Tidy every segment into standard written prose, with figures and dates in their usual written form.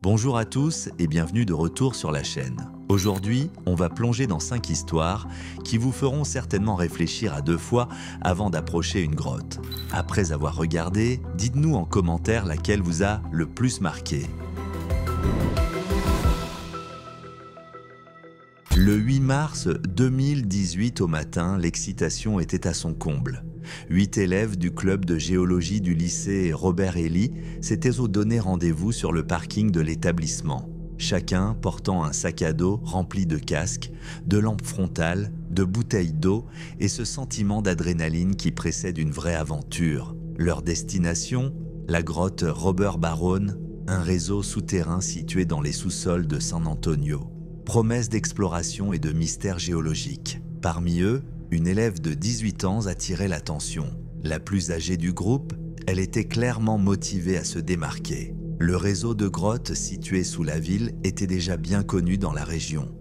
Bonjour à tous et bienvenue de retour sur la chaîne. Aujourd'hui, on va plonger dans 5 histoires qui vous feront certainement réfléchir à 2 fois avant d'approcher une grotte. Après avoir regardé, dites-nous en commentaire laquelle vous a le plus marqué. Le 8 mars 2018 au matin, l'excitation était à son comble. 8 élèves du club de géologie du lycée Robert Elie s'étaient donné rendez-vous sur le parking de l'établissement. Chacun portant un sac à dos rempli de casques, de lampes frontales, de bouteilles d'eau et ce sentiment d'adrénaline qui précède une vraie aventure. Leur destination, la grotte Robert Barone, un réseau souterrain situé dans les sous-sols de San Antonio. Promesse d'exploration et de mystère géologique. Parmi eux, une élève de 18 ans attirait l'attention. La plus âgée du groupe, elle était clairement motivée à se démarquer. Le réseau de grottes situé sous la ville était déjà bien connu dans la région.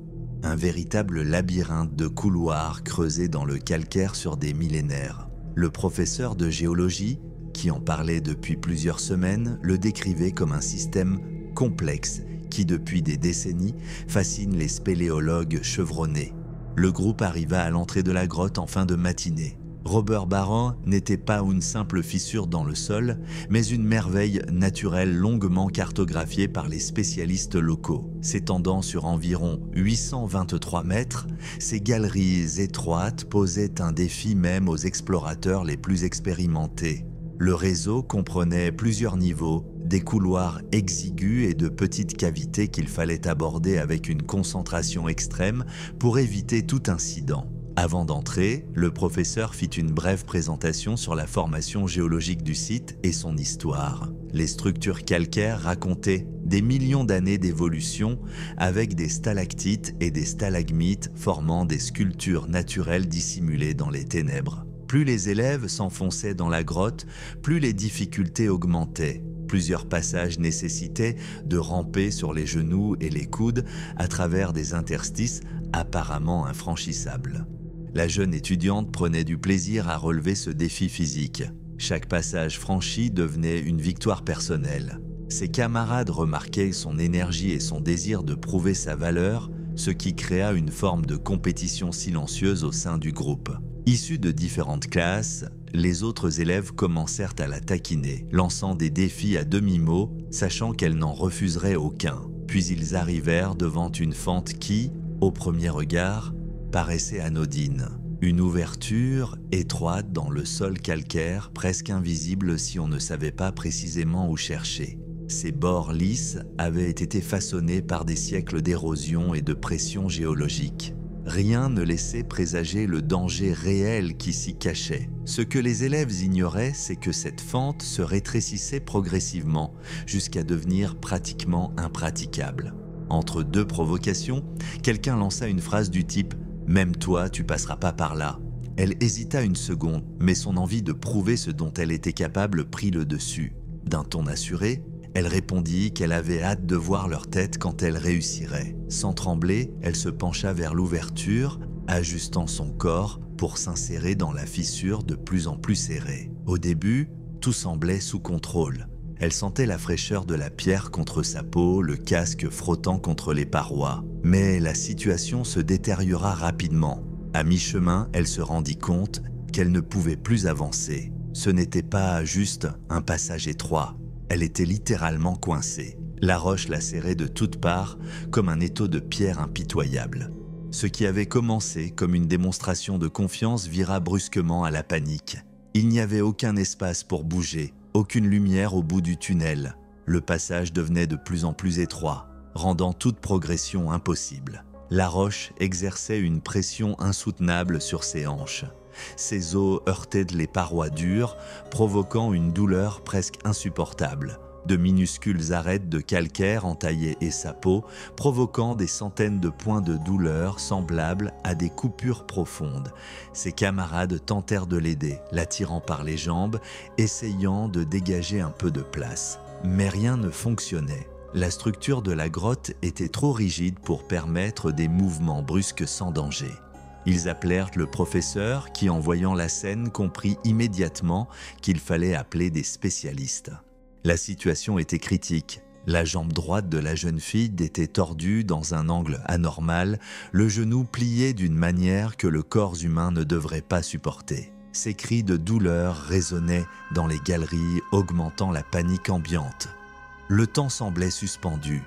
Un véritable labyrinthe de couloirs creusés dans le calcaire sur des millénaires. Le professeur de géologie, qui en parlait depuis plusieurs semaines, le décrivait comme un système complexe qui, depuis des décennies, fascine les spéléologues chevronnés. Le groupe arriva à l'entrée de la grotte en fin de matinée. Robert Barone n'était pas une simple fissure dans le sol, mais une merveille naturelle longuement cartographiée par les spécialistes locaux. S'étendant sur environ 823 mètres, ces galeries étroites posaient un défi même aux explorateurs les plus expérimentés. Le réseau comprenait plusieurs niveaux, des couloirs exigus et de petites cavités qu'il fallait aborder avec une concentration extrême pour éviter tout incident. Avant d'entrer, le professeur fit une brève présentation sur la formation géologique du site et son histoire. Les structures calcaires racontaient des millions d'années d'évolution avec des stalactites et des stalagmites formant des sculptures naturelles dissimulées dans les ténèbres. Plus les élèves s'enfonçaient dans la grotte, plus les difficultés augmentaient. Plusieurs passages nécessitaient de ramper sur les genoux et les coudes à travers des interstices apparemment infranchissables. La jeune étudiante prenait du plaisir à relever ce défi physique. Chaque passage franchi devenait une victoire personnelle. Ses camarades remarquaient son énergie et son désir de prouver sa valeur, ce qui créa une forme de compétition silencieuse au sein du groupe. Issus de différentes classes, les autres élèves commencèrent à la taquiner, lançant des défis à demi-mot, sachant qu'elle n'en refuserait aucun. Puis ils arrivèrent devant une fente qui, au premier regard, paraissait anodine. Une ouverture étroite dans le sol calcaire, presque invisible si on ne savait pas précisément où chercher. Ces bords lisses avaient été façonnés par des siècles d'érosion et de pression géologique. Rien ne laissait présager le danger réel qui s'y cachait. Ce que les élèves ignoraient, c'est que cette fente se rétrécissait progressivement, jusqu'à devenir pratiquement impraticable. Entre 2 provocations, quelqu'un lança une phrase du type « Même toi, tu passeras pas par là ». Elle hésita une seconde, mais son envie de prouver ce dont elle était capable prit le dessus. D'un ton assuré, elle répondit qu'elle avait hâte de voir leur tête quand elle réussirait. Sans trembler, elle se pencha vers l'ouverture, ajustant son corps pour s'insérer dans la fissure de plus en plus serrée. Au début, tout semblait sous contrôle. Elle sentait la fraîcheur de la pierre contre sa peau, le casque frottant contre les parois. Mais la situation se détériora rapidement. À mi-chemin, elle se rendit compte qu'elle ne pouvait plus avancer. Ce n'était pas juste un passage étroit. Elle était littéralement coincée. La roche la serrait de toutes parts, comme un étau de pierre impitoyable. Ce qui avait commencé comme une démonstration de confiance vira brusquement à la panique. Il n'y avait aucun espace pour bouger, aucune lumière au bout du tunnel. Le passage devenait de plus en plus étroit, rendant toute progression impossible. La roche exerçait une pression insoutenable sur ses hanches. Ses os heurtaient les parois dures, provoquant une douleur presque insupportable. De minuscules arêtes de calcaire entaillaient sa peau, provoquant des centaines de points de douleur semblables à des coupures profondes. Ses camarades tentèrent de l'aider, l'attirant par les jambes, essayant de dégager un peu de place. Mais rien ne fonctionnait. La structure de la grotte était trop rigide pour permettre des mouvements brusques sans danger. Ils appelèrent le professeur qui, en voyant la scène, comprit immédiatement qu'il fallait appeler des spécialistes. La situation était critique. La jambe droite de la jeune fille était tordue dans un angle anormal, le genou plié d'une manière que le corps humain ne devrait pas supporter. Ses cris de douleur résonnaient dans les galeries, augmentant la panique ambiante. Le temps semblait suspendu.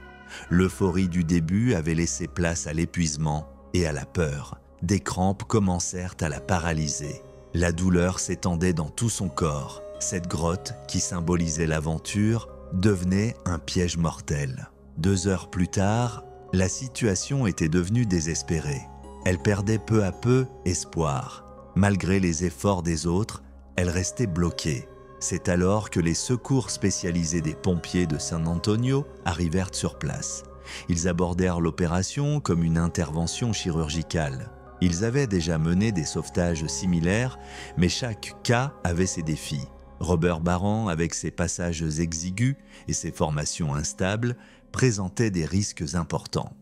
L'euphorie du début avait laissé place à l'épuisement et à la peur. Des crampes commencèrent à la paralyser. La douleur s'étendait dans tout son corps. Cette grotte, qui symbolisait l'aventure, devenait un piège mortel. 2 heures plus tard, la situation était devenue désespérée. Elle perdait peu à peu espoir. Malgré les efforts des autres, elle restait bloquée. C'est alors que les secours spécialisés des pompiers de San Antonio arrivèrent sur place. Ils abordèrent l'opération comme une intervention chirurgicale. Ils avaient déjà mené des sauvetages similaires, mais chaque cas avait ses défis. Robert Baran, avec ses passages exigus et ses formations instables, présentait des risques importants.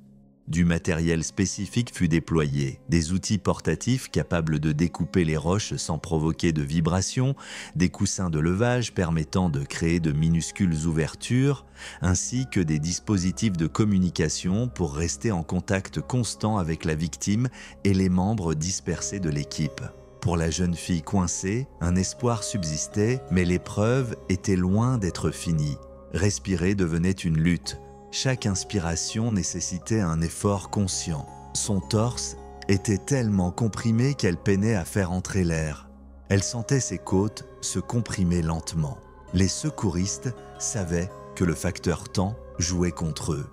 Du matériel spécifique fut déployé, des outils portatifs capables de découper les roches sans provoquer de vibrations, des coussins de levage permettant de créer de minuscules ouvertures, ainsi que des dispositifs de communication pour rester en contact constant avec la victime et les membres dispersés de l'équipe. Pour la jeune fille coincée, un espoir subsistait, mais l'épreuve était loin d'être finie. Respirer devenait une lutte. Chaque inspiration nécessitait un effort conscient. Son torse était tellement comprimé qu'elle peinait à faire entrer l'air. Elle sentait ses côtes se comprimer lentement. Les secouristes savaient que le facteur temps jouait contre eux.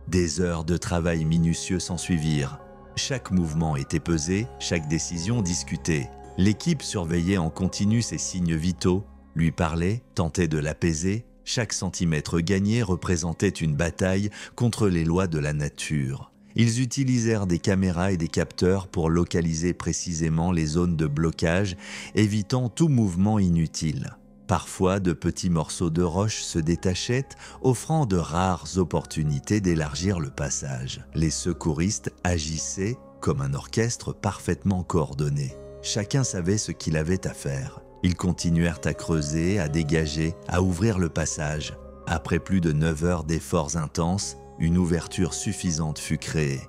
Des heures de travail minutieux s'ensuivirent. Chaque mouvement était pesé, chaque décision discutée. L'équipe surveillait en continu ses signes vitaux, lui parlait, tentait de l'apaiser. Chaque centimètre gagné représentait une bataille contre les lois de la nature. Ils utilisèrent des caméras et des capteurs pour localiser précisément les zones de blocage, évitant tout mouvement inutile. Parfois, de petits morceaux de roche se détachaient, offrant de rares opportunités d'élargir le passage. Les secouristes agissaient comme un orchestre parfaitement coordonné. Chacun savait ce qu'il avait à faire. Ils continuèrent à creuser, à dégager, à ouvrir le passage. Après plus de 9 heures d'efforts intenses, une ouverture suffisante fut créée.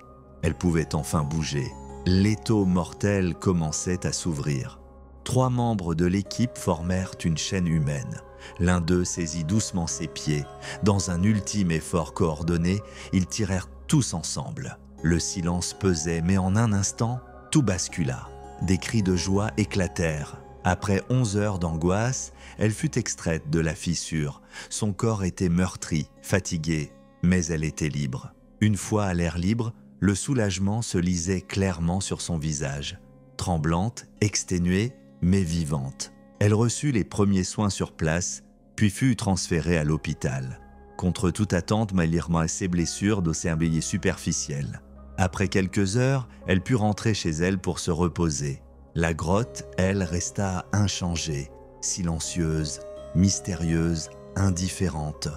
Elle pouvait enfin bouger. L'étau mortel commençait à s'ouvrir. 3 membres de l'équipe formèrent une chaîne humaine. L'un d'eux saisit doucement ses pieds. Dans un ultime effort coordonné, ils tirèrent tous ensemble. Le silence pesait, mais en un instant, tout bascula. Des cris de joie éclatèrent. Après 11 heures d'angoisse, elle fut extraite de la fissure. Son corps était meurtri, fatigué, mais elle était libre. Une fois à l'air libre, le soulagement se lisait clairement sur son visage. Tremblante, exténuée, mais vivante. Elle reçut les premiers soins sur place, puis fut transférée à l'hôpital. Contre toute attente, malgré ses blessures de cerveau superficiel. Après quelques heures, elle put rentrer chez elle pour se reposer. La grotte, elle, resta inchangée, silencieuse, mystérieuse, indifférente.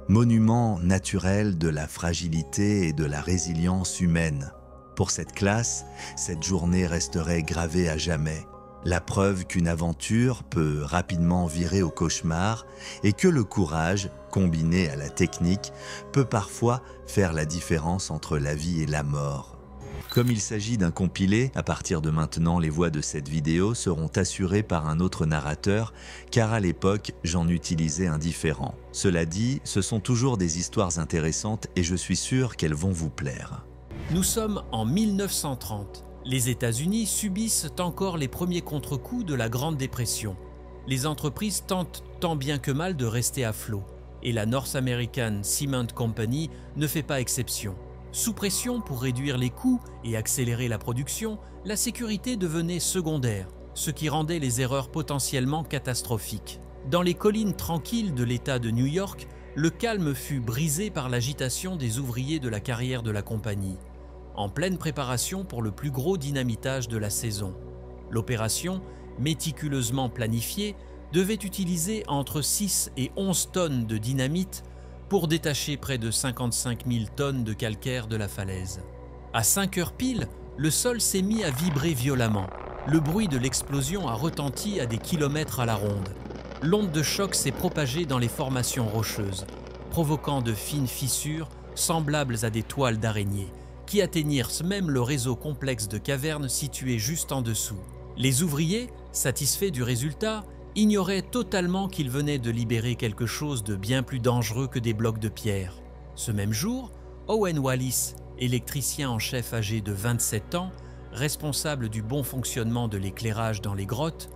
Monument naturel de la fragilité et de la résilience humaine. Pour cette classe, cette journée resterait gravée à jamais. La preuve qu'une aventure peut rapidement virer au cauchemar et que le courage, combiné à la technique, peut parfois faire la différence entre la vie et la mort. Comme il s'agit d'un compilé, à partir de maintenant, les voix de cette vidéo seront assurées par un autre narrateur, car à l'époque, j'en utilisais un différent. Cela dit, ce sont toujours des histoires intéressantes et je suis sûr qu'elles vont vous plaire. Nous sommes en 1930. Les États-Unis subissent encore les premiers contre-coups de la Grande Dépression. Les entreprises tentent tant bien que mal de rester à flot, et la North American Cement Company ne fait pas exception. Sous pression pour réduire les coûts et accélérer la production, la sécurité devenait secondaire, ce qui rendait les erreurs potentiellement catastrophiques. Dans les collines tranquilles de l'État de New York, le calme fut brisé par l'agitation des ouvriers de la carrière de la compagnie, en pleine préparation pour le plus gros dynamitage de la saison. L'opération, méticuleusement planifiée, devait utiliser entre 6 et 11 tonnes de dynamite pour détacher près de 55 000 tonnes de calcaire de la falaise. À 5 heures pile, le sol s'est mis à vibrer violemment. Le bruit de l'explosion a retenti à des kilomètres à la ronde. L'onde de choc s'est propagée dans les formations rocheuses. provoquant de fines fissures semblables à des toiles d'araignée, qui atteignirent même le réseau complexe de cavernes situé juste en dessous. Les ouvriers, satisfaits du résultat, ignoraient totalement qu'ils venaient de libérer quelque chose de bien plus dangereux que des blocs de pierre. Ce même jour, Owen Wallis, électricien en chef âgé de 27 ans, responsable du bon fonctionnement de l'éclairage dans les grottes,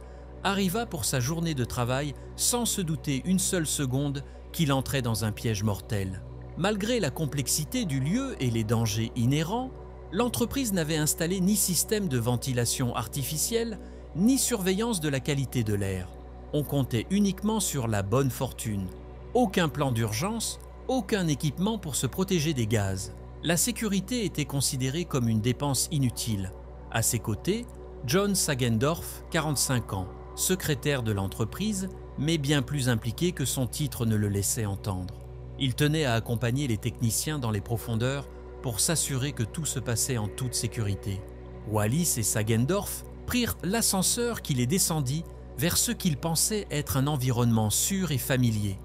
arriva pour sa journée de travail sans se douter une seule seconde qu'il entrait dans un piège mortel. Malgré la complexité du lieu et les dangers inhérents, l'entreprise n'avait installé ni système de ventilation artificielle, ni surveillance de la qualité de l'air. On comptait uniquement sur la bonne fortune. Aucun plan d'urgence, aucun équipement pour se protéger des gaz. La sécurité était considérée comme une dépense inutile. À ses côtés, John Sagendorf, 45 ans, secrétaire de l'entreprise, mais bien plus impliqué que son titre ne le laissait entendre. Il tenait à accompagner les techniciens dans les profondeurs pour s'assurer que tout se passait en toute sécurité. Wallis et Sagendorf prirent l'ascenseur qui les descendit vers ce qu'ils pensaient être un environnement sûr et familier.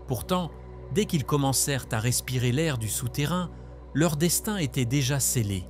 Pourtant, dès qu'ils commencèrent à respirer l'air du souterrain, leur destin était déjà scellé.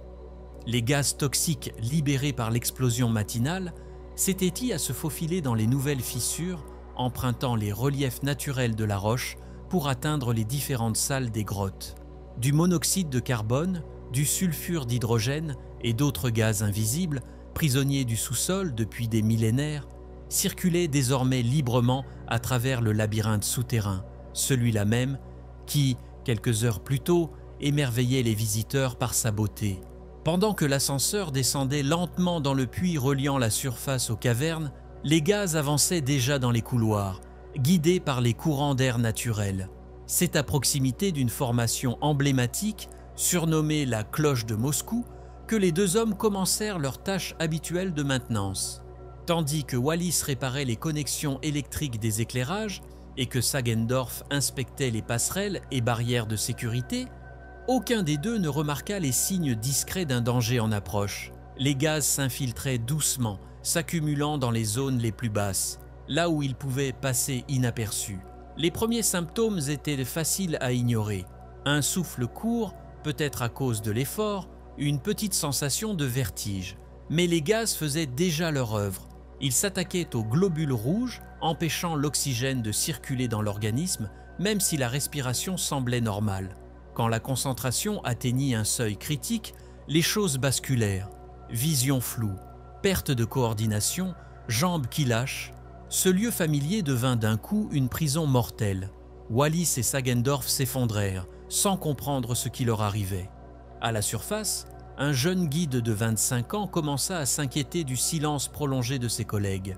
Les gaz toxiques libérés par l'explosion matinale s'étaient mis à se faufiler dans les nouvelles fissures, empruntant les reliefs naturels de la roche pour atteindre les différentes salles des grottes. Du monoxyde de carbone, du sulfure d'hydrogène et d'autres gaz invisibles, prisonniers du sous-sol depuis des millénaires, circulaient désormais librement à travers le labyrinthe souterrain, celui-là même qui, quelques heures plus tôt, émerveillait les visiteurs par sa beauté. Pendant que l'ascenseur descendait lentement dans le puits reliant la surface aux cavernes, les gaz avançaient déjà dans les couloirs, guidés par les courants d'air naturels. C'est à proximité d'une formation emblématique, surnommée la cloche de Moscou, que les deux hommes commencèrent leur tâche habituelle de maintenance. Tandis que Wallis réparait les connexions électriques des éclairages et que Sagendorf inspectait les passerelles et barrières de sécurité, aucun des deux ne remarqua les signes discrets d'un danger en approche. Les gaz s'infiltraient doucement, s'accumulant dans les zones les plus basses, là où ils pouvaient passer inaperçus. Les premiers symptômes étaient faciles à ignorer. Un souffle court, peut-être à cause de l'effort, une petite sensation de vertige. Mais les gaz faisaient déjà leur œuvre. Ils s'attaquaient aux globules rouges, empêchant l'oxygène de circuler dans l'organisme, même si la respiration semblait normale. Quand la concentration atteignit un seuil critique, les choses basculèrent. Vision floue, perte de coordination, jambes qui lâchent. Ce lieu familier devint d'un coup une prison mortelle. Wallis et Sagendorf s'effondraient, sans comprendre ce qui leur arrivait. À la surface, un jeune guide de 25 ans commença à s'inquiéter du silence prolongé de ses collègues.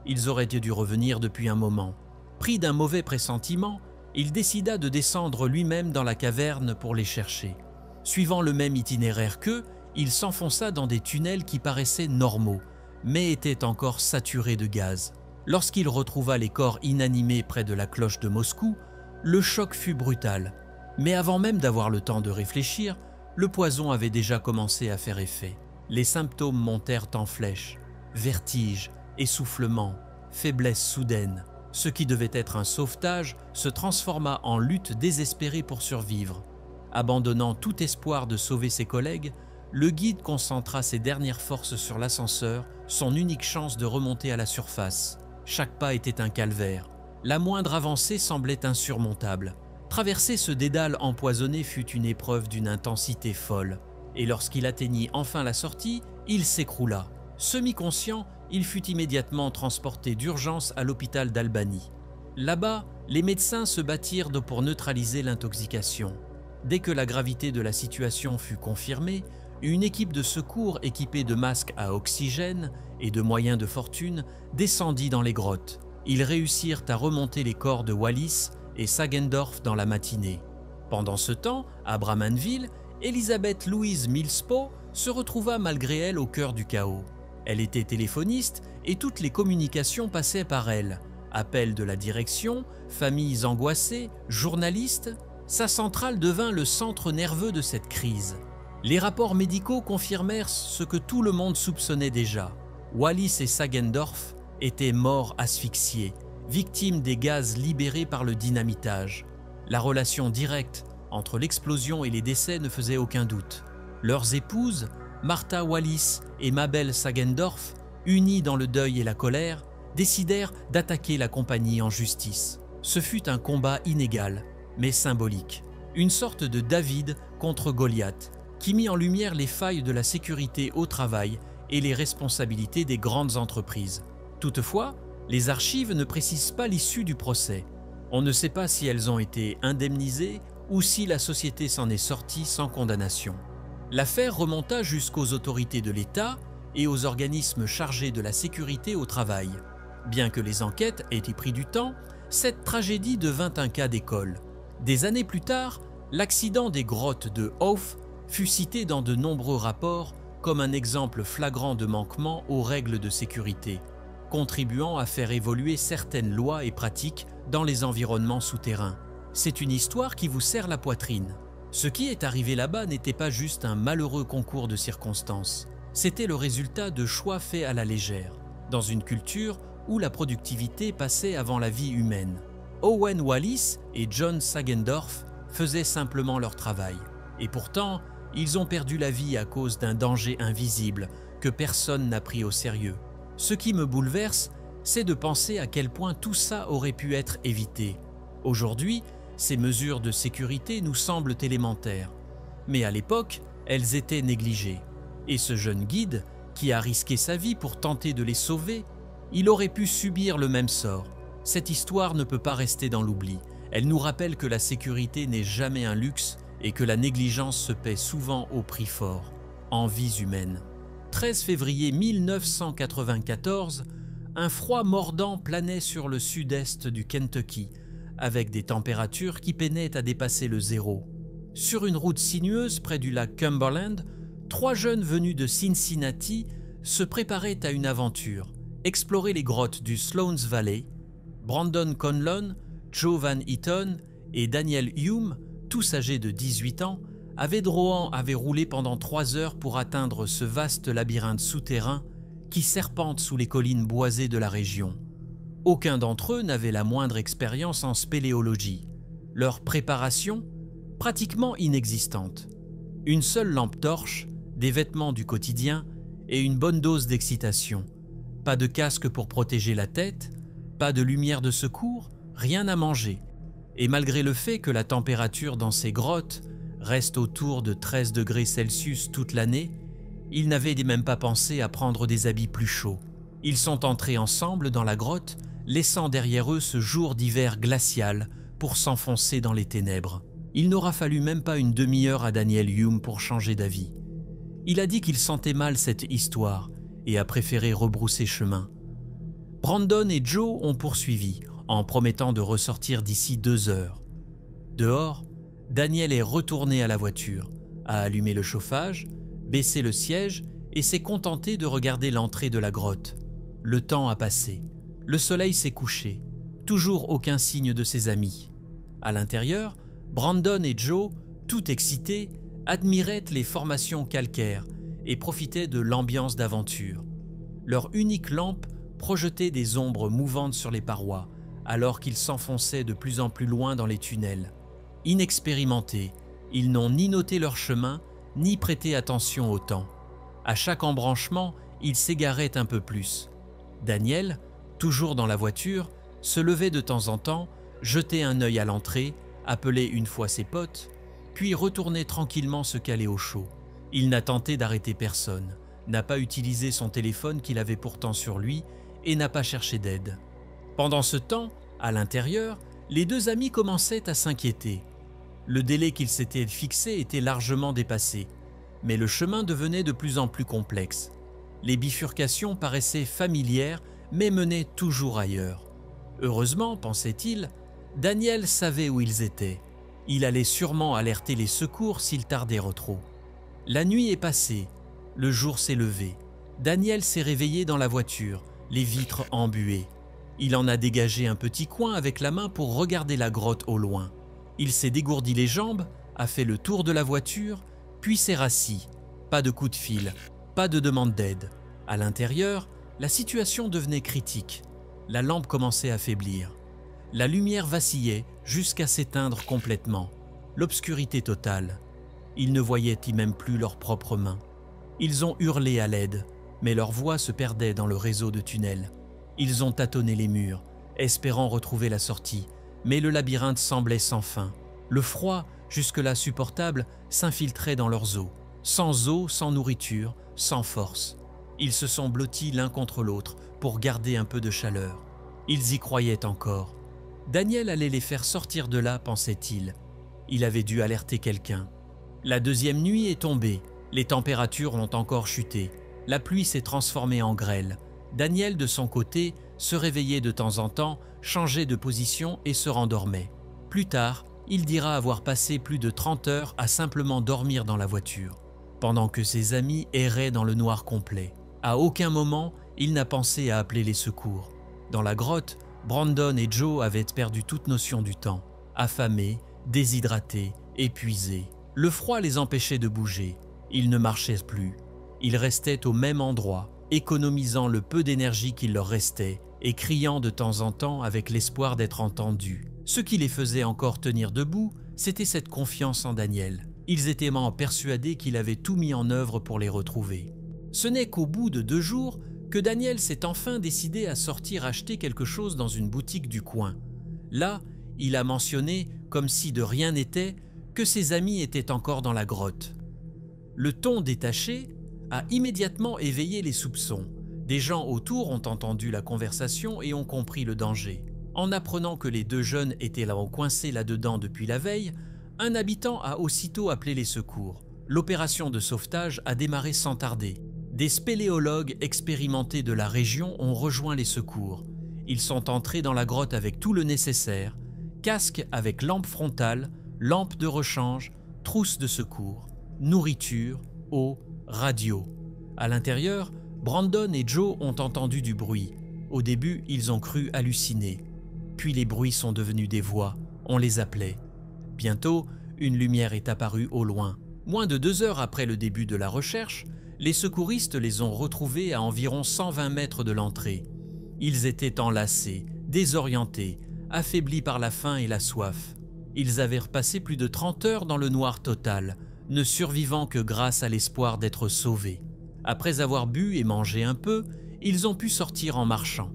Ils auraient dû revenir depuis un moment. Pris d'un mauvais pressentiment, il décida de descendre lui-même dans la caverne pour les chercher. Suivant le même itinéraire qu'eux, il s'enfonça dans des tunnels qui paraissaient normaux, mais étaient encore saturés de gaz. Lorsqu'il retrouva les corps inanimés près de la cloche de Moscou, le choc fut brutal. Mais avant même d'avoir le temps de réfléchir, le poison avait déjà commencé à faire effet. Les symptômes montèrent en flèche. Vertige, essoufflement, faiblesse soudaine. Ce qui devait être un sauvetage se transforma en lutte désespérée pour survivre. Abandonnant tout espoir de sauver ses collègues, le guide concentra ses dernières forces sur l'ascenseur, son unique chance de remonter à la surface. Chaque pas était un calvaire. La moindre avancée semblait insurmontable. Traverser ce dédale empoisonné fut une épreuve d'une intensité folle. Et lorsqu'il atteignit enfin la sortie, il s'écroula. Semi-conscient, il fut immédiatement transporté d'urgence à l'hôpital d'Albany. Là-bas, les médecins se battirent pour neutraliser l'intoxication. Dès que la gravité de la situation fut confirmée, une équipe de secours équipée de masques à oxygène et de moyens de fortune descendit dans les grottes. Ils réussirent à remonter les corps de Wallis et Sagendorf dans la matinée. Pendant ce temps, à Bramanville, Elisabeth Louise Millspo se retrouva malgré elle au cœur du chaos. Elle était téléphoniste et toutes les communications passaient par elle. Appels de la direction, familles angoissées, journalistes, sa centrale devint le centre nerveux de cette crise. Les rapports médicaux confirmèrent ce que tout le monde soupçonnait déjà. Wallis et Sagendorf étaient morts asphyxiés, victimes des gaz libérés par le dynamitage. La relation directe entre l'explosion et les décès ne faisait aucun doute. Leurs épouses, Martha Wallis et Mabel Sagendorf, unies dans le deuil et la colère, décidèrent d'attaquer la compagnie en justice. Ce fut un combat inégal, mais symbolique. Une sorte de David contre Goliath, qui mit en lumière les failles de la sécurité au travail et les responsabilités des grandes entreprises. Toutefois, les archives ne précisent pas l'issue du procès. On ne sait pas si elles ont été indemnisées ou si la société s'en est sortie sans condamnation. L'affaire remonta jusqu'aux autorités de l'État et aux organismes chargés de la sécurité au travail. Bien que les enquêtes aient pris du temps, cette tragédie devint un cas d'école. Des années plus tard, l'accident des grottes de Hof fut cité dans de nombreux rapports comme un exemple flagrant de manquement aux règles de sécurité, contribuant à faire évoluer certaines lois et pratiques dans les environnements souterrains. C'est une histoire qui vous serre la poitrine. Ce qui est arrivé là-bas n'était pas juste un malheureux concours de circonstances. C'était le résultat de choix faits à la légère, dans une culture où la productivité passait avant la vie humaine. Owen Wallis et John Sagendorf faisaient simplement leur travail. Et pourtant, ils ont perdu la vie à cause d'un danger invisible que personne n'a pris au sérieux. Ce qui me bouleverse, c'est de penser à quel point tout ça aurait pu être évité. Aujourd'hui, ces mesures de sécurité nous semblent élémentaires, mais à l'époque, elles étaient négligées. Et ce jeune guide, qui a risqué sa vie pour tenter de les sauver, il aurait pu subir le même sort. Cette histoire ne peut pas rester dans l'oubli. Elle nous rappelle que la sécurité n'est jamais un luxe et que la négligence se paie souvent au prix fort, en vies humaines. 13 février 1994, un froid mordant planait sur le sud-est du Kentucky, avec des températures qui peinaient à dépasser le zéro. Sur une route sinueuse près du lac Cumberland, 3 jeunes venus de Cincinnati se préparaient à une aventure, explorer les grottes du Sloan's Valley. Brandon Conlon, Joe Van Eaton et Daniel Hume, tous âgés de 18 ans, avaient roulé pendant 3 heures pour atteindre ce vaste labyrinthe souterrain qui serpente sous les collines boisées de la région. Aucun d'entre eux n'avait la moindre expérience en spéléologie. Leur préparation, pratiquement inexistante. Une seule lampe torche, des vêtements du quotidien et une bonne dose d'excitation. Pas de casque pour protéger la tête, pas de lumière de secours, rien à manger. Et malgré le fait que la température dans ces grottes reste autour de 13 degrés Celsius toute l'année, ils n'avaient même pas pensé à prendre des habits plus chauds. Ils sont entrés ensemble dans la grotte, laissant derrière eux ce jour d'hiver glacial pour s'enfoncer dans les ténèbres. Il n'aura fallu même pas une demi-heure à Daniel Hume pour changer d'avis. Il a dit qu'il sentait mal cette histoire et a préféré rebrousser chemin. Brandon et Joe ont poursuivi, en promettant de ressortir d'ici 2 heures. Dehors, Daniel est retourné à la voiture, a allumé le chauffage, baissé le siège et s'est contenté de regarder l'entrée de la grotte. Le temps a passé. Le soleil s'est couché. Toujours aucun signe de ses amis. À l'intérieur, Brandon et Joe, tout excités, admiraient les formations calcaires et profitaient de l'ambiance d'aventure. Leur unique lampe projetait des ombres mouvantes sur les parois, alors qu'ils s'enfonçaient de plus en plus loin dans les tunnels. Inexpérimentés, ils n'ont ni noté leur chemin, ni prêté attention au temps. À chaque embranchement, ils s'égaraient un peu plus. Daniel, toujours dans la voiture, se levait de temps en temps, jetait un œil à l'entrée, appelait une fois ses potes, puis retournait tranquillement se caler au chaud. Il n'a tenté d'arrêter personne, n'a pas utilisé son téléphone qu'il avait pourtant sur lui et n'a pas cherché d'aide. Pendant ce temps, à l'intérieur, les 2 amis commençaient à s'inquiéter. Le délai qu'ils s'étaient fixé était largement dépassé, mais le chemin devenait de plus en plus complexe. Les bifurcations paraissaient familières, mais menaient toujours ailleurs. Heureusement, pensait-il, Daniel savait où ils étaient. Il allait sûrement alerter les secours s'il tardait trop. La nuit est passée, le jour s'est levé. Daniel s'est réveillé dans la voiture, les vitres embuées. Il en a dégagé un petit coin avec la main pour regarder la grotte au loin. Il s'est dégourdi les jambes, a fait le tour de la voiture, puis s'est rassis. Pas de coup de fil, pas de demande d'aide. À l'intérieur, la situation devenait critique. La lampe commençait à faiblir. La lumière vacillait jusqu'à s'éteindre complètement. L'obscurité totale. Ils ne voyaient même plus leurs propres mains. Ils ont hurlé à l'aide, mais leur voix se perdait dans le réseau de tunnels. Ils ont tâtonné les murs, espérant retrouver la sortie, mais le labyrinthe semblait sans fin. Le froid, jusque-là supportable, s'infiltrait dans leurs os. Sans eau, sans nourriture, sans force. Ils se sont blottis l'un contre l'autre pour garder un peu de chaleur. Ils y croyaient encore. Daniel allait les faire sortir de là, pensait-il. Il avait dû alerter quelqu'un. La deuxième nuit est tombée. Les températures ont encore chuté. La pluie s'est transformée en grêle. Daniel, de son côté, se réveillait de temps en temps, changeait de position et se rendormait. Plus tard, il dira avoir passé plus de 30 heures à simplement dormir dans la voiture, pendant que ses amis erraient dans le noir complet. À aucun moment, il n'a pensé à appeler les secours. Dans la grotte, Brandon et Joe avaient perdu toute notion du temps, affamés, déshydratés, épuisés. Le froid les empêchait de bouger. Ils ne marchaient plus. Ils restaient au même endroit, économisant le peu d'énergie qu'il leur restait et criant de temps en temps avec l'espoir d'être entendus. Ce qui les faisait encore tenir debout, c'était cette confiance en Daniel. Ils étaient persuadés qu'il avait tout mis en œuvre pour les retrouver. Ce n'est qu'au bout de 2 jours que Daniel s'est enfin décidé à sortir acheter quelque chose dans une boutique du coin. Là, il a mentionné, comme si de rien n'était, que ses amis étaient encore dans la grotte. Le ton détaché a immédiatement éveillé les soupçons. Des gens autour ont entendu la conversation et ont compris le danger. En apprenant que les 2 jeunes étaient coincés là-dedans depuis la veille, un habitant a aussitôt appelé les secours. L'opération de sauvetage a démarré sans tarder. Des spéléologues expérimentés de la région ont rejoint les secours. Ils sont entrés dans la grotte avec tout le nécessaire, casque avec lampe frontale, lampe de rechange, trousse de secours, nourriture, eau, radio. À l'intérieur, Brandon et Joe ont entendu du bruit. Au début, ils ont cru halluciner. Puis les bruits sont devenus des voix. On les appelait. Bientôt, une lumière est apparue au loin. Moins de 2 heures après le début de la recherche, les secouristes les ont retrouvés à environ 120 mètres de l'entrée. Ils étaient enlacés, désorientés, affaiblis par la faim et la soif. Ils avaient repassé plus de 30 heures dans le noir total, ne survivant que grâce à l'espoir d'être sauvés. Après avoir bu et mangé un peu, ils ont pu sortir en marchant.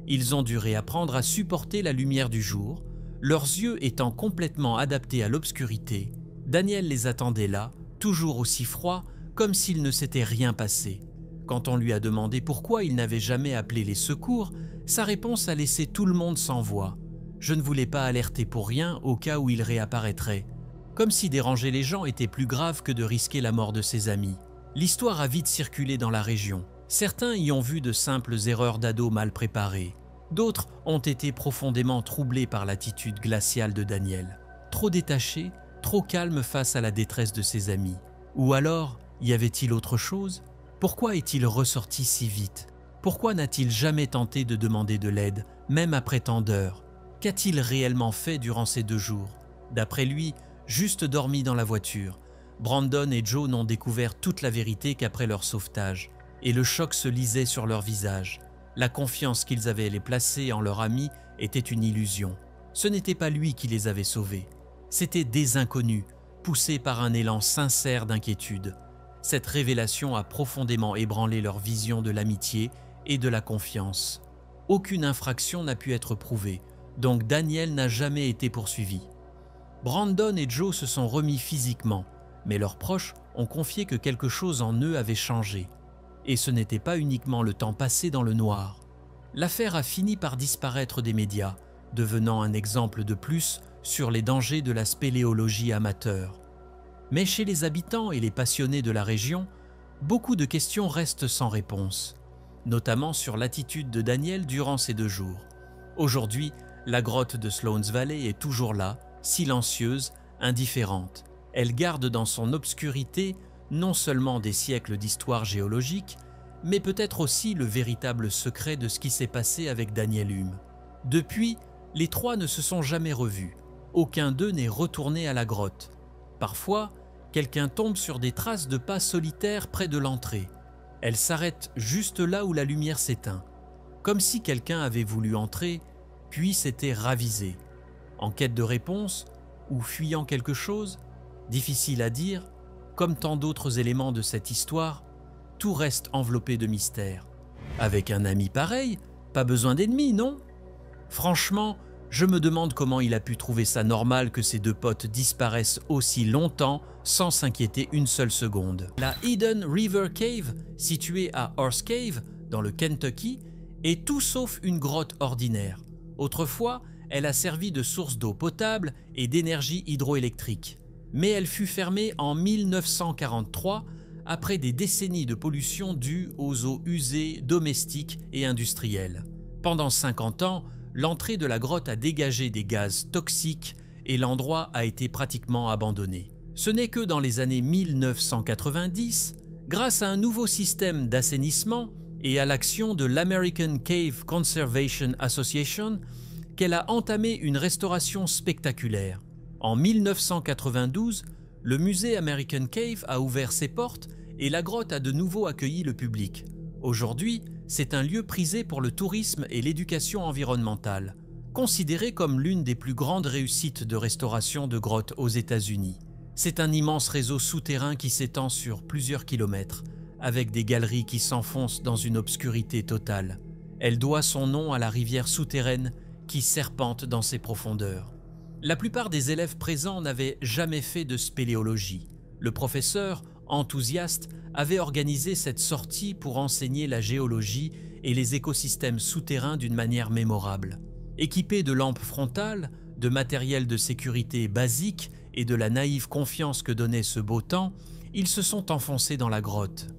Ils ont dû réapprendre à supporter la lumière du jour, leurs yeux étant complètement adaptés à l'obscurité. Daniel les attendait là, toujours aussi froids, comme s'il ne s'était rien passé. Quand on lui a demandé pourquoi il n'avait jamais appelé les secours, sa réponse a laissé tout le monde sans voix. « Je ne voulais pas alerter pour rien au cas où il réapparaîtrait. » Comme si déranger les gens était plus grave que de risquer la mort de ses amis. L'histoire a vite circulé dans la région. Certains y ont vu de simples erreurs d'ados mal préparées. D'autres ont été profondément troublés par l'attitude glaciale de Daniel. Trop détaché, trop calme face à la détresse de ses amis. Ou alors, y avait-il autre chose? Pourquoi est-il ressorti si vite? Pourquoi n'a-t-il jamais tenté de demander de l'aide, même après tant d'heures? Qu'a-t-il réellement fait durant ces 2 jours? D'après lui, juste dormi dans la voiture. Brandon et Joe n'ont découvert toute la vérité qu'après leur sauvetage, et le choc se lisait sur leur visage. La confiance qu'ils avaient placée en leur ami était une illusion. Ce n'était pas lui qui les avait sauvés. C'étaient des inconnus, poussés par un élan sincère d'inquiétude. Cette révélation a profondément ébranlé leur vision de l'amitié et de la confiance. Aucune infraction n'a pu être prouvée, donc Daniel n'a jamais été poursuivi. Brandon et Joe se sont remis physiquement, mais leurs proches ont confié que quelque chose en eux avait changé. Et ce n'était pas uniquement le temps passé dans le noir. L'affaire a fini par disparaître des médias, devenant un exemple de plus sur les dangers de la spéléologie amateur. Mais chez les habitants et les passionnés de la région, beaucoup de questions restent sans réponse, notamment sur l'attitude de Daniel durant ces 2 jours. Aujourd'hui, la grotte de Sloan's Valley est toujours là, silencieuse, indifférente. Elle garde dans son obscurité non seulement des siècles d'histoire géologique, mais peut-être aussi le véritable secret de ce qui s'est passé avec Daniel Hume. Depuis, les 3 ne se sont jamais revus. Aucun d'eux n'est retourné à la grotte. Parfois, quelqu'un tombe sur des traces de pas solitaires près de l'entrée. Elles s'arrêtent juste là où la lumière s'éteint, comme si quelqu'un avait voulu entrer, puis s'était ravisé. En quête de réponse ou fuyant quelque chose? Difficile à dire, comme tant d'autres éléments de cette histoire, tout reste enveloppé de mystère. Avec un ami pareil, pas besoin d'ennemis, non? Franchement, je me demande comment il a pu trouver ça normal que ses deux potes disparaissent aussi longtemps sans s'inquiéter une seule seconde. La Hidden River Cave, située à Horse Cave, dans le Kentucky, est tout sauf une grotte ordinaire. Autrefois, elle a servi de source d'eau potable et d'énergie hydroélectrique. Mais elle fut fermée en 1943 après des décennies de pollution due aux eaux usées domestiques et industrielles. Pendant 50 ans, l'entrée de la grotte a dégagé des gaz toxiques et l'endroit a été pratiquement abandonné. Ce n'est que dans les années 1990, grâce à un nouveau système d'assainissement et à l'action de l'American Cave Conservation Association, qu'elle a entamé une restauration spectaculaire. En 1992, le musée American Cave a ouvert ses portes et la grotte a de nouveau accueilli le public. Aujourd'hui, c'est un lieu prisé pour le tourisme et l'éducation environnementale, considéré comme l'une des plus grandes réussites de restauration de grottes aux États-Unis. C'est un immense réseau souterrain qui s'étend sur plusieurs kilomètres, avec des galeries qui s'enfoncent dans une obscurité totale. Elle doit son nom à la rivière souterraine qui serpente dans ses profondeurs. La plupart des élèves présents n'avaient jamais fait de spéléologie. Le professeur, enthousiaste, avait organisé cette sortie pour enseigner la géologie et les écosystèmes souterrains d'une manière mémorable. Équipés de lampes frontales, de matériel de sécurité basique et de la naïve confiance que donnait ce beau temps, ils se sont enfoncés dans la grotte.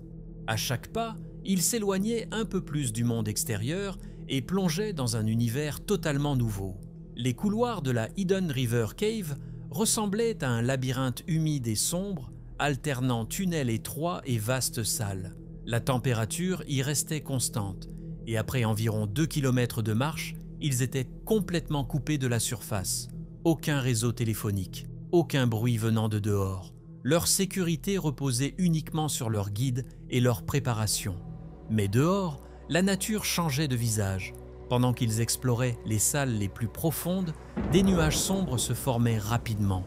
À chaque pas, ils s'éloignaient un peu plus du monde extérieur et plongeaient dans un univers totalement nouveau. Les couloirs de la Hidden River Cave ressemblaient à un labyrinthe humide et sombre, alternant tunnels étroits et vastes salles. La température y restait constante, et après environ 2 km de marche, ils étaient complètement coupés de la surface. Aucun réseau téléphonique, aucun bruit venant de dehors. Leur sécurité reposait uniquement sur leur guide et leur préparation. Mais dehors, la nature changeait de visage. Pendant qu'ils exploraient les salles les plus profondes, des nuages sombres se formaient rapidement.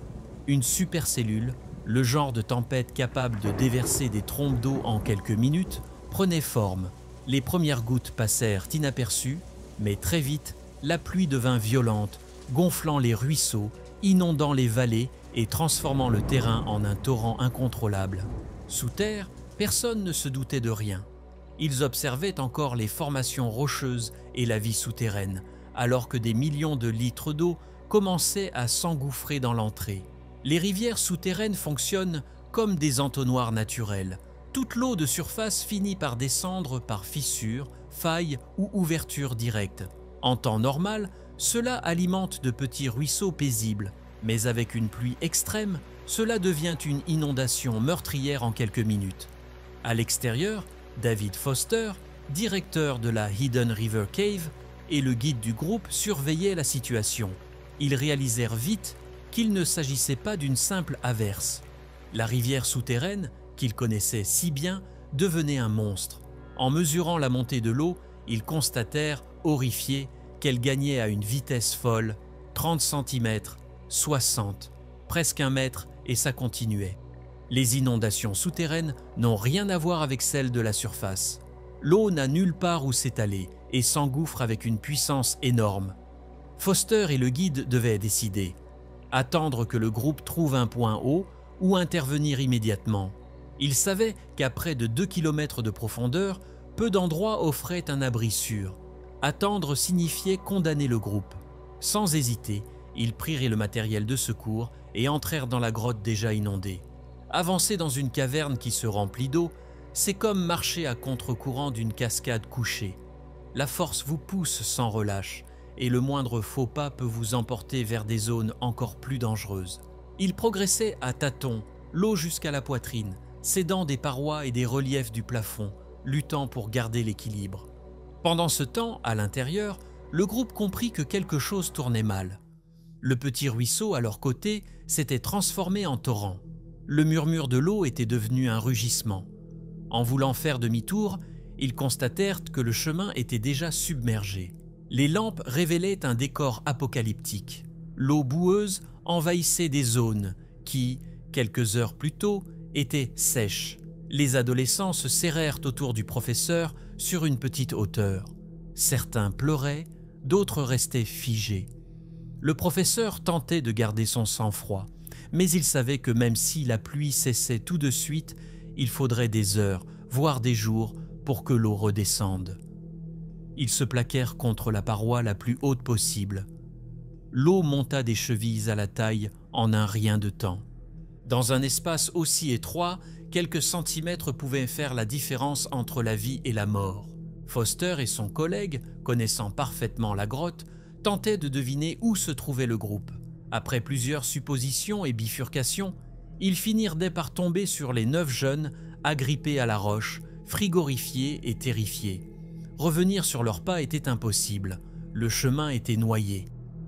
Une supercellule, le genre de tempête capable de déverser des trombes d'eau en quelques minutes, prenait forme. Les premières gouttes passèrent inaperçues, mais très vite, la pluie devint violente, gonflant les ruisseaux, inondant les vallées et transformant le terrain en un torrent incontrôlable. Sous terre, personne ne se doutait de rien. Ils observaient encore les formations rocheuses et la vie souterraine, alors que des millions de litres d'eau commençaient à s'engouffrer dans l'entrée. Les rivières souterraines fonctionnent comme des entonnoirs naturels. Toute l'eau de surface finit par descendre par fissures, failles ou ouvertures directes. En temps normal, cela alimente de petits ruisseaux paisibles, mais avec une pluie extrême, cela devient une inondation meurtrière en quelques minutes. À l'extérieur, David Foster, directeur de la Hidden River Cave, et le guide du groupe surveillaient la situation. Ils réalisèrent vite qu'il ne s'agissait pas d'une simple averse. La rivière souterraine, qu'ils connaissaient si bien, devenait un monstre. En mesurant la montée de l'eau, ils constatèrent, horrifiés, qu'elle gagnait à une vitesse folle, 30 cm, 60, presque 1 mètre, et ça continuait. Les inondations souterraines n'ont rien à voir avec celles de la surface. L'eau n'a nulle part où s'étaler et s'engouffre avec une puissance énorme. Foster et le guide devaient décider. Attendre que le groupe trouve un point haut ou intervenir immédiatement. Ils savaient qu'à près de 2 km de profondeur, peu d'endroits offraient un abri sûr. Attendre signifiait condamner le groupe. Sans hésiter, ils prirent le matériel de secours et entrèrent dans la grotte déjà inondée. Avancer dans une caverne qui se remplit d'eau, c'est comme marcher à contre-courant d'une cascade couchée. La force vous pousse sans relâche, et le moindre faux pas peut vous emporter vers des zones encore plus dangereuses. Ils progressaient à tâtons, l'eau jusqu'à la poitrine, s'aidant des parois et des reliefs du plafond, luttant pour garder l'équilibre. Pendant ce temps, à l'intérieur, le groupe comprit que quelque chose tournait mal. Le petit ruisseau à leur côté s'était transformé en torrent. Le murmure de l'eau était devenu un rugissement. En voulant faire demi-tour, ils constatèrent que le chemin était déjà submergé. Les lampes révélaient un décor apocalyptique. L'eau boueuse envahissait des zones qui, quelques heures plus tôt, étaient sèches. Les adolescents se serrèrent autour du professeur sur une petite hauteur. Certains pleuraient, d'autres restaient figés. Le professeur tentait de garder son sang-froid, mais il savait que même si la pluie cessait tout de suite, il faudrait des heures, voire des jours, pour que l'eau redescende. Ils se plaquèrent contre la paroi la plus haute possible. L'eau monta des chevilles à la taille en un rien de temps. Dans un espace aussi étroit, quelques centimètres pouvaient faire la différence entre la vie et la mort. Foster et son collègue, connaissant parfaitement la grotte, tentaient de deviner où se trouvait le groupe. Après plusieurs suppositions et bifurcations, ils finirent par tomber sur les 9 jeunes agrippés à la roche, frigorifiés et terrifiés. Revenir sur leurs pas était impossible, le chemin était noyé.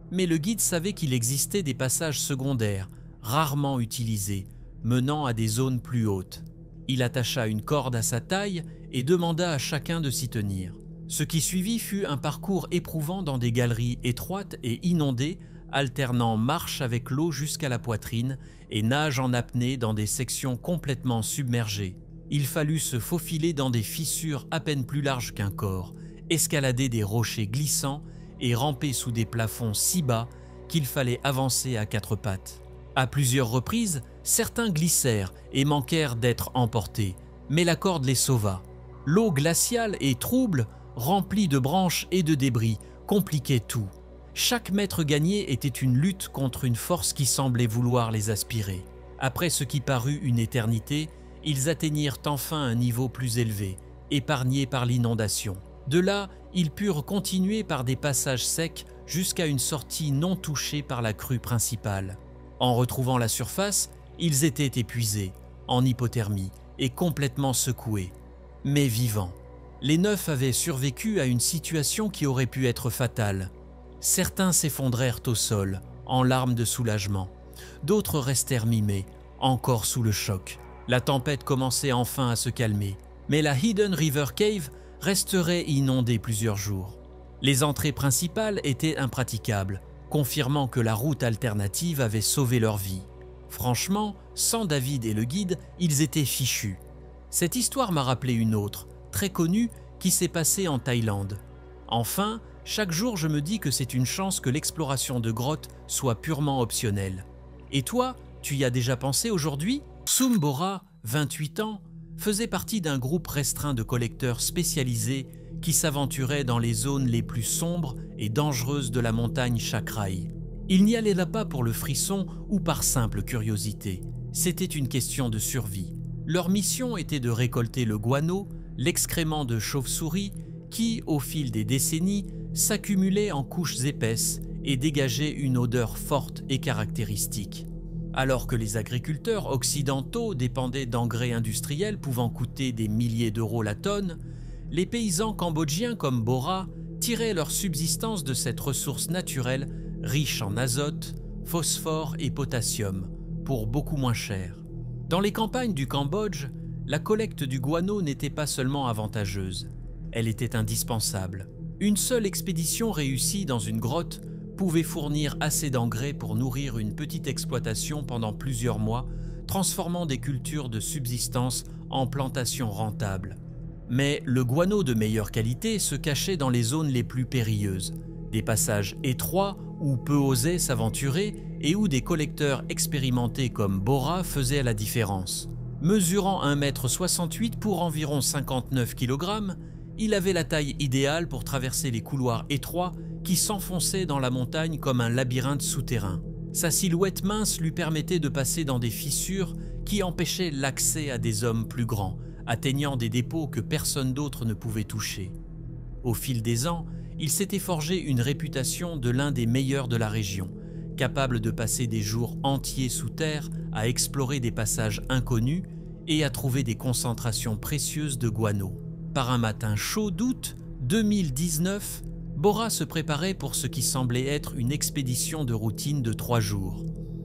Mais le guide savait qu'il existait des passages secondaires, rarement utilisés, menant à des zones plus hautes. Il attacha une corde à sa taille et demanda à chacun de s'y tenir. Ce qui suivit fut un parcours éprouvant dans des galeries étroites et inondées, alternant marche avec l'eau jusqu'à la poitrine et nage en apnée dans des sections complètement submergées. Il fallut se faufiler dans des fissures à peine plus larges qu'un corps, escalader des rochers glissants et ramper sous des plafonds si bas qu'il fallait avancer à 4 pattes. À plusieurs reprises, certains glissèrent et manquèrent d'être emportés, mais la corde les sauva. L'eau glaciale et trouble, remplie de branches et de débris, compliquait tout. Chaque mètre gagné était une lutte contre une force qui semblait vouloir les aspirer. Après ce qui parut une éternité, ils atteignirent enfin un niveau plus élevé, épargnés par l'inondation. De là, ils purent continuer par des passages secs jusqu'à une sortie non touchée par la crue principale. En retrouvant la surface, ils étaient épuisés, en hypothermie et complètement secoués, mais vivants. Les 9 avaient survécu à une situation qui aurait pu être fatale. Certains s'effondrèrent au sol, en larmes de soulagement. D'autres restèrent mimés, encore sous le choc. La tempête commençait enfin à se calmer, mais la Hidden River Cave resterait inondée plusieurs jours. Les entrées principales étaient impraticables, confirmant que la route alternative avait sauvé leur vie. Franchement, sans David et le guide, ils étaient fichus. Cette histoire m'a rappelé une autre, très connue, qui s'est passée en Thaïlande. Enfin, chaque jour je me dis que c'est une chance que l'exploration de grottes soit purement optionnelle. Et toi, tu y as déjà pensé aujourd'hui ? Soum Bora, 28 ans, faisait partie d'un groupe restreint de collecteurs spécialisés qui s'aventuraient dans les zones les plus sombres et dangereuses de la montagne Chakrai. Ils n'y allaient là pas pour le frisson ou par simple curiosité. C'était une question de survie. Leur mission était de récolter le guano, l'excrément de chauve-souris qui, au fil des décennies, s'accumulait en couches épaisses et dégageait une odeur forte et caractéristique. Alors que les agriculteurs occidentaux dépendaient d'engrais industriels pouvant coûter des milliers d'euros la tonne, les paysans cambodgiens comme Bora tiraient leur subsistance de cette ressource naturelle riche en azote, phosphore et potassium, pour beaucoup moins cher. Dans les campagnes du Cambodge, la collecte du guano n'était pas seulement avantageuse, elle était indispensable. Une seule expédition réussie dans une grotte pouvait fournir assez d'engrais pour nourrir une petite exploitation pendant plusieurs mois, transformant des cultures de subsistance en plantations rentables. Mais le guano de meilleure qualité se cachait dans les zones les plus périlleuses, des passages étroits où peu osaient s'aventurer et où des collecteurs expérimentés comme Bora faisaient la différence. Mesurant 1,68 m pour environ 59 kg, il avait la taille idéale pour traverser les couloirs étroits qui s'enfonçaient dans la montagne comme un labyrinthe souterrain. Sa silhouette mince lui permettait de passer dans des fissures qui empêchaient l'accès à des hommes plus grands, atteignant des dépôts que personne d'autre ne pouvait toucher. Au fil des ans, il s'était forgé une réputation de l'un des meilleurs de la région, capable de passer des jours entiers sous terre à explorer des passages inconnus et à trouver des concentrations précieuses de guano. Par un matin chaud d'août 2019, Bora se préparait pour ce qui semblait être une expédition de routine de 3 jours.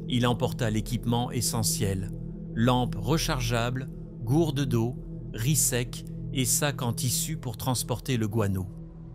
Il emporta l'équipement essentiel, lampes rechargeables, gourdes d'eau, riz sec et sac en tissu pour transporter le guano.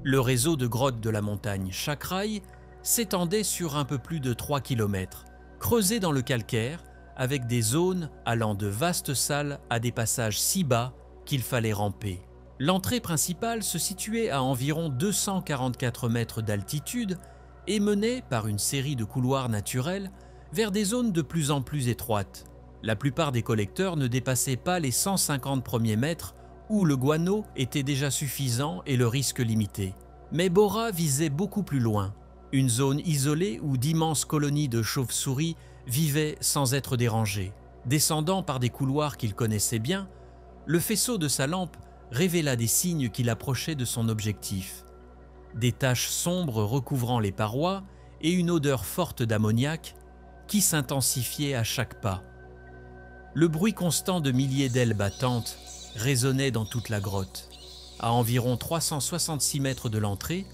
Le réseau de grottes de la montagne Chakraï s'étendait sur un peu plus de 3 km, creusé dans le calcaire, avec des zones allant de vastes salles à des passages si bas qu'il fallait ramper. L'entrée principale se situait à environ 244 mètres d'altitude et menait, par une série de couloirs naturels, vers des zones de plus en plus étroites. La plupart des collecteurs ne dépassaient pas les 150 premiers mètres où le guano était déjà suffisant et le risque limité. Mais Bora visait beaucoup plus loin, une zone isolée où d'immenses colonies de chauves-souris vivaient sans être dérangées. Descendant par des couloirs qu'il connaissait bien, le faisceau de sa lampe révéla des signes qu'il approchait de son objectif. Des taches sombres recouvrant les parois et une odeur forte d'ammoniac qui s'intensifiait à chaque pas. Le bruit constant de milliers d'ailes battantes résonnait dans toute la grotte. À environ 366 mètres de l'entrée,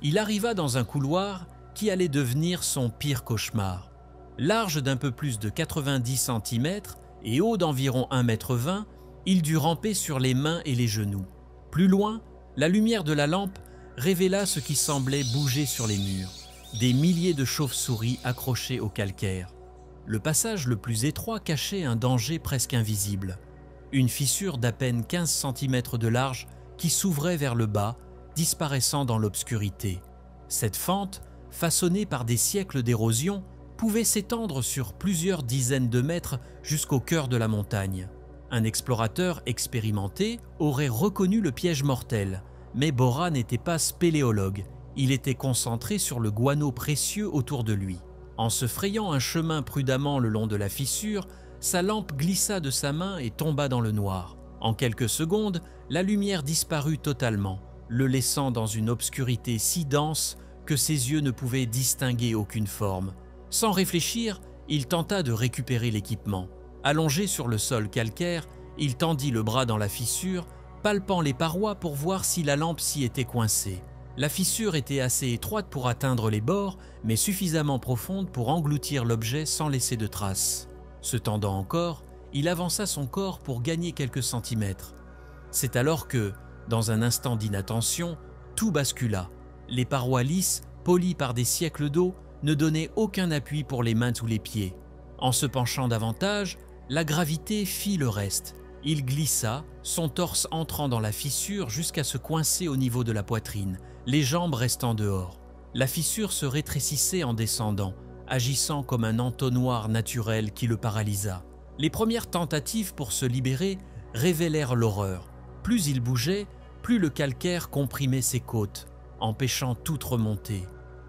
il arriva dans un couloir qui allait devenir son pire cauchemar. Large d'un peu plus de 90 cm et haut d'environ 1,20 m, il dut ramper sur les mains et les genoux. Plus loin, la lumière de la lampe révéla ce qui semblait bouger sur les murs. Des milliers de chauves-souris accrochées au calcaire. Le passage le plus étroit cachait un danger presque invisible. Une fissure d'à peine 15 cm de large qui s'ouvrait vers le bas, disparaissant dans l'obscurité. Cette fente, façonnée par des siècles d'érosion, pouvait s'étendre sur plusieurs dizaines de mètres jusqu'au cœur de la montagne. Un explorateur expérimenté aurait reconnu le piège mortel, mais Bora n'était pas spéléologue, il était concentré sur le guano précieux autour de lui. En se frayant un chemin prudemment le long de la fissure, sa lampe glissa de sa main et tomba dans le noir. En quelques secondes, la lumière disparut totalement, le laissant dans une obscurité si dense que ses yeux ne pouvaient distinguer aucune forme. Sans réfléchir, il tenta de récupérer l'équipement. Allongé sur le sol calcaire, il tendit le bras dans la fissure, palpant les parois pour voir si la lampe s'y était coincée. La fissure était assez étroite pour atteindre les bords, mais suffisamment profonde pour engloutir l'objet sans laisser de traces. Se tendant encore, il avança son corps pour gagner quelques centimètres. C'est alors que, dans un instant d'inattention, tout bascula. Les parois lisses, polies par des siècles d'eau, ne donnaient aucun appui pour les mains ou les pieds. En se penchant davantage, la gravité fit le reste. Il glissa, son torse entrant dans la fissure jusqu'à se coincer au niveau de la poitrine, les jambes restant dehors. La fissure se rétrécissait en descendant, agissant comme un entonnoir naturel qui le paralysa. Les premières tentatives pour se libérer révélèrent l'horreur. Plus il bougeait, plus le calcaire comprimait ses côtes, empêchant toute remontée.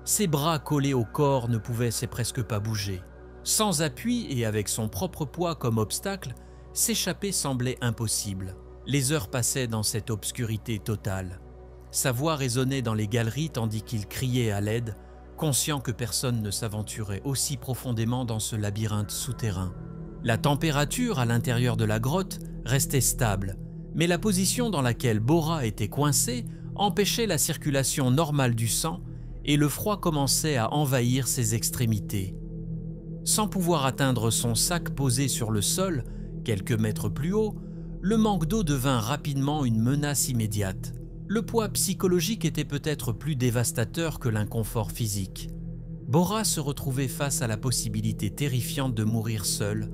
Ses bras collés au corps ne pouvaient presque pas bouger. Sans appui et avec son propre poids comme obstacle, s'échapper semblait impossible. Les heures passaient dans cette obscurité totale. Sa voix résonnait dans les galeries tandis qu'il criait à l'aide, conscient que personne ne s'aventurait aussi profondément dans ce labyrinthe souterrain. La température à l'intérieur de la grotte restait stable, mais la position dans laquelle Bora était coincé empêchait la circulation normale du sang et le froid commençait à envahir ses extrémités. Sans pouvoir atteindre son sac posé sur le sol, quelques mètres plus haut, le manque d'eau devint rapidement une menace immédiate. Le poids psychologique était peut-être plus dévastateur que l'inconfort physique. Bora se retrouvait face à la possibilité terrifiante de mourir seul,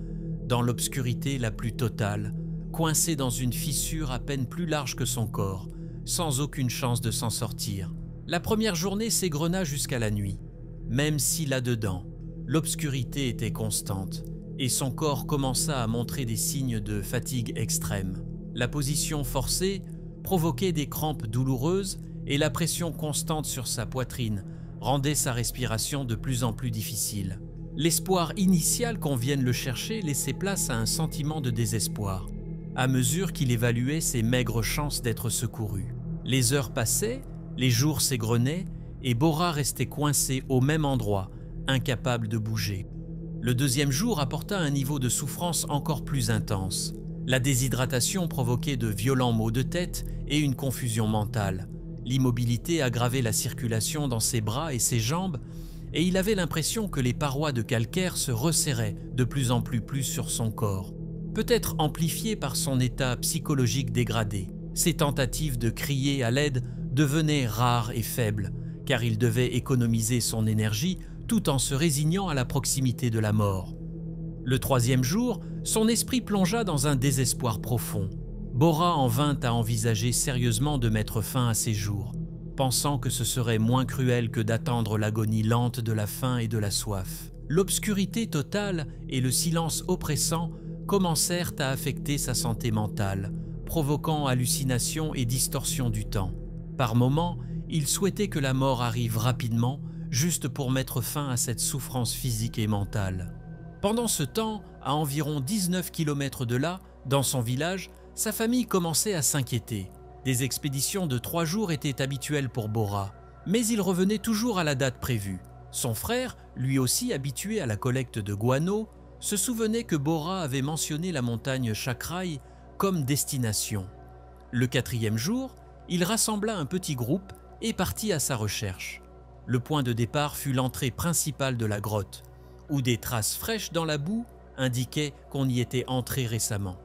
dans l'obscurité la plus totale, coincé dans une fissure à peine plus large que son corps, sans aucune chance de s'en sortir. La première journée s'égrena jusqu'à la nuit, même si là-dedans, l'obscurité était constante, et son corps commença à montrer des signes de fatigue extrême. La position forcée provoquait des crampes douloureuses et la pression constante sur sa poitrine rendait sa respiration de plus en plus difficile. L'espoir initial qu'on vienne le chercher laissait place à un sentiment de désespoir, à mesure qu'il évaluait ses maigres chances d'être secouru. Les heures passaient, les jours s'égrenaient, et Bora restait coincé au même endroit, incapable de bouger. Le deuxième jour apporta un niveau de souffrance encore plus intense. La déshydratation provoquait de violents maux de tête et une confusion mentale. L'immobilité aggravait la circulation dans ses bras et ses jambes, et il avait l'impression que les parois de calcaire se resserraient de plus en plus sur son corps. Peut-être amplifié par son état psychologique dégradé, ses tentatives de crier à l'aide devenait rare et faible, car il devait économiser son énergie tout en se résignant à la proximité de la mort. Le troisième jour, son esprit plongea dans un désespoir profond. Bora en vint à envisager sérieusement de mettre fin à ses jours, pensant que ce serait moins cruel que d'attendre l'agonie lente de la faim et de la soif. L'obscurité totale et le silence oppressant commencèrent à affecter sa santé mentale, provoquant hallucinations et distorsions du temps. Par moments, il souhaitait que la mort arrive rapidement, juste pour mettre fin à cette souffrance physique et mentale. Pendant ce temps, à environ 19 km de là, dans son village, sa famille commençait à s'inquiéter. Des expéditions de 3 jours étaient habituelles pour Bora, mais il revenait toujours à la date prévue. Son frère, lui aussi habitué à la collecte de guano, se souvenait que Bora avait mentionné la montagne Chakrai comme destination. Le 4e jour, il rassembla un petit groupe et partit à sa recherche. Le point de départ fut l'entrée principale de la grotte, où des traces fraîches dans la boue indiquaient qu'on y était entré récemment.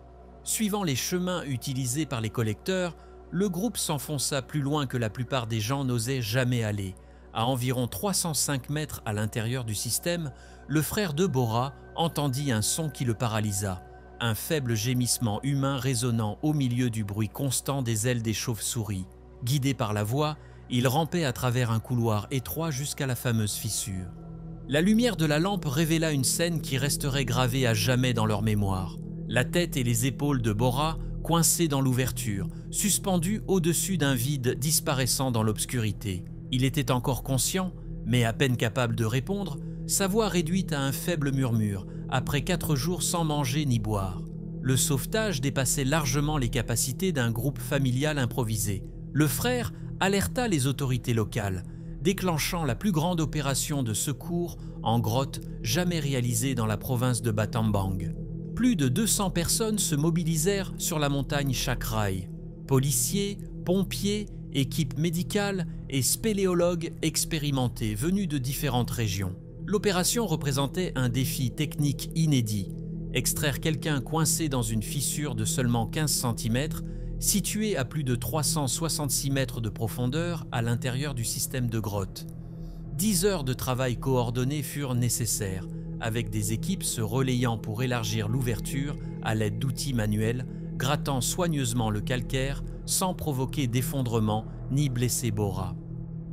Suivant les chemins utilisés par les collecteurs, le groupe s'enfonça plus loin que la plupart des gens n'osaient jamais aller. À environ 305 mètres à l'intérieur du système, le frère de Bora entendit un son qui le paralysa, un faible gémissement humain résonnant au milieu du bruit constant des ailes des chauves-souris. Guidé par la voix, il rampait à travers un couloir étroit jusqu'à la fameuse fissure. La lumière de la lampe révéla une scène qui resterait gravée à jamais dans leur mémoire. La tête et les épaules de Bora coincées dans l'ouverture, suspendues au-dessus d'un vide disparaissant dans l'obscurité. Il était encore conscient, mais à peine capable de répondre, sa voix réduite à un faible murmure, après 4 jours sans manger ni boire. Le sauvetage dépassait largement les capacités d'un groupe familial improvisé. Le frère alerta les autorités locales, déclenchant la plus grande opération de secours en grotte jamais réalisée dans la province de Battambang. Plus de 200 personnes se mobilisèrent sur la montagne Chakrai. Policiers, pompiers, équipes médicales et spéléologues expérimentés venus de différentes régions. L'opération représentait un défi technique inédit. Extraire quelqu'un coincé dans une fissure de seulement 15 cm, située à plus de 366 mètres de profondeur à l'intérieur du système de grotte. 10 heures de travail coordonné furent nécessaires, avec des équipes se relayant pour élargir l'ouverture à l'aide d'outils manuels, grattant soigneusement le calcaire sans provoquer d'effondrement ni blesser Bora.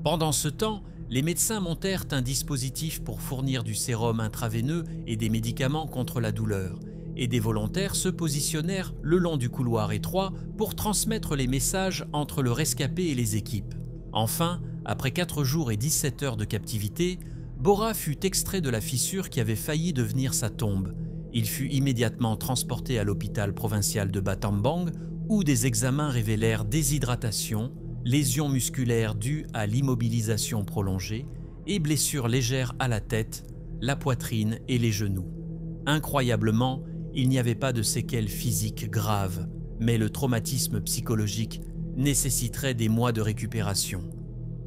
Pendant ce temps, les médecins montèrent un dispositif pour fournir du sérum intraveineux et des médicaments contre la douleur, et des volontaires se positionnèrent le long du couloir étroit pour transmettre les messages entre le rescapé et les équipes. Enfin, après 4 jours et 17 heures de captivité, Bora fut extrait de la fissure qui avait failli devenir sa tombe. Il fut immédiatement transporté à l'hôpital provincial de Battambang où des examens révélèrent déshydratation, lésions musculaires dues à l'immobilisation prolongée et blessures légères à la tête, la poitrine et les genoux. Incroyablement, il n'y avait pas de séquelles physiques graves, mais le traumatisme psychologique nécessiterait des mois de récupération.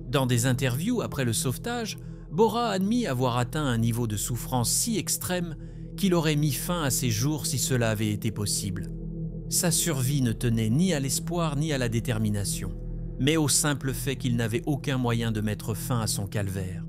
Dans des interviews après le sauvetage, Bora admit avoir atteint un niveau de souffrance si extrême qu'il aurait mis fin à ses jours si cela avait été possible. Sa survie ne tenait ni à l'espoir ni à la détermination, mais au simple fait qu'il n'avait aucun moyen de mettre fin à son calvaire.